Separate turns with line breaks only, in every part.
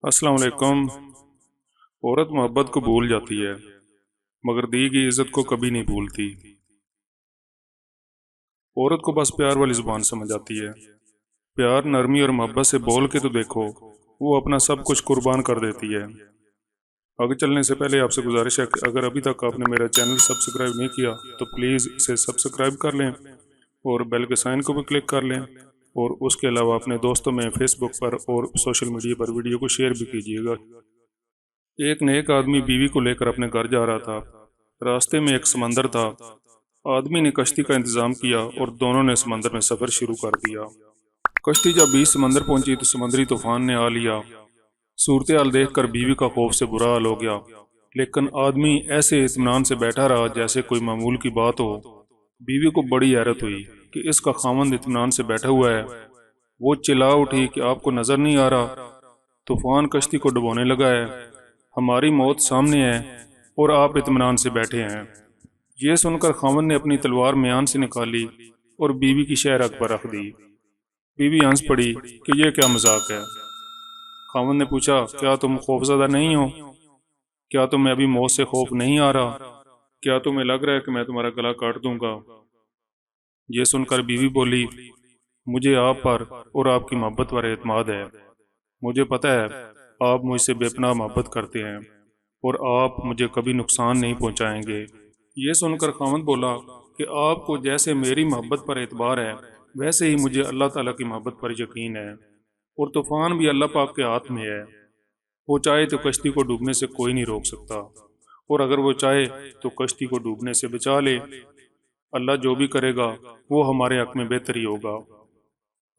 अस्सलाम वालेकुम। औरत मोहब्बत को भूल जाती है मगर दी गई इज्जत को कभी नहीं भूलती। औरत को बस प्यार वाली जुबान समझ आती है। प्यार, नरमी और मोहब्बत से बोल के तो देखो, वो अपना सब कुछ कुर्बान कर देती है। आगे चलने से पहले आपसे गुजारिश है कि अगर अभी तक आपने मेरा चैनल सब्सक्राइब नहीं किया तो प्लीज़ इसे सब्सक्राइब कर लें और बेल के साइन को भी क्लिक कर लें, और उसके अलावा अपने दोस्तों में फेसबुक पर और सोशल मीडिया पर वीडियो को शेयर भी कीजिएगा। एक नेक आदमी बीवी को लेकर अपने घर जा रहा था। रास्ते में एक समंदर था। आदमी ने कश्ती का इंतजाम किया और दोनों ने समंदर में सफर शुरू कर दिया। कश्ती जब बीच समंदर पहुंची तो समुद्री तूफान ने आ लिया। सूरत हाल देखकर बीवी का खौफ से बुरा हाल हो गया, लेकिन आदमी ऐसे इत्मीनान से बैठा रहा जैसे कोई मामूल की बात हो। बीवी को बड़ी हैरत हुई कि इसका खामंद इत्मीनान से बैठा हुआ है। वो चिल्ला उठी कि आपको नजर नहीं आ रहा, तूफान कश्ती को डुबोने लगा है, हमारी मौत सामने है और आप इत्मीनान से बैठे हैं। ये सुनकर खामन ने अपनी तलवार म्यान से निकाली और बीवी की शहर अग पर रख दी। बीवी हंस पड़ी कि यह क्या मजाक है। खामन ने पूछा, क्या तुम खौफजदा नहीं हो? क्या तुम्हें अभी मौत से खौफ नहीं आ रहा? क्या तुम्हें लग रहा है कि मैं तुम्हारा गला काट दूंगा? ये सुनकर बीवी बोली, मुझे आप पर और आपकी मोहब्बत पर एतमाद है। मुझे पता है आप मुझसे बेपनाह मोहब्बत करते हैं और आप मुझे कभी नुकसान नहीं पहुंचाएंगे। ये सुनकर खामद बोला कि आपको जैसे मेरी मोहब्बत पर एतबार है, वैसे ही मुझे अल्लाह ताला की मोहब्बत पर यकीन है, और तूफान भी अल्लाह पाक के हाथ में है। वो चाहे तो कश्ती को डूबने से कोई नहीं रोक सकता, और अगर वो चाहे तो कश्ती को डूबने से बचा ले। अल्लाह जो भी करेगा वो हमारे हक में बेहतर ही होगा।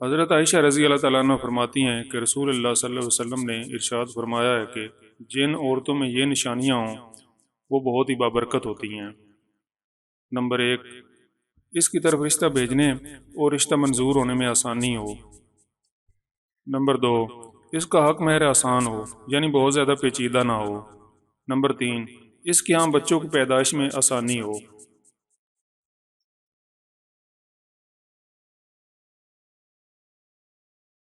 हज़रत आयशा रज़ी अल्लाह तआला अन्हा फरमाती हैं कि रसूल अल्लाह सल्लल्लाहु अलैहि वसल्लम ने इरशाद फरमाया है कि जिन औरतों में ये निशानियाँ हों वो बहुत ही बाबरकत होती हैं। नंबर 1, इसकी तरफ रिश्ता भेजने और रिश्ता मंजूर होने में आसानी हो। नंबर 2, इसका हक महर आसान हो, यानी बहुत ज़्यादा पेचीदा ना हो। नंबर 3, इसके यहाँ बच्चों की पैदाइश में आसानी हो।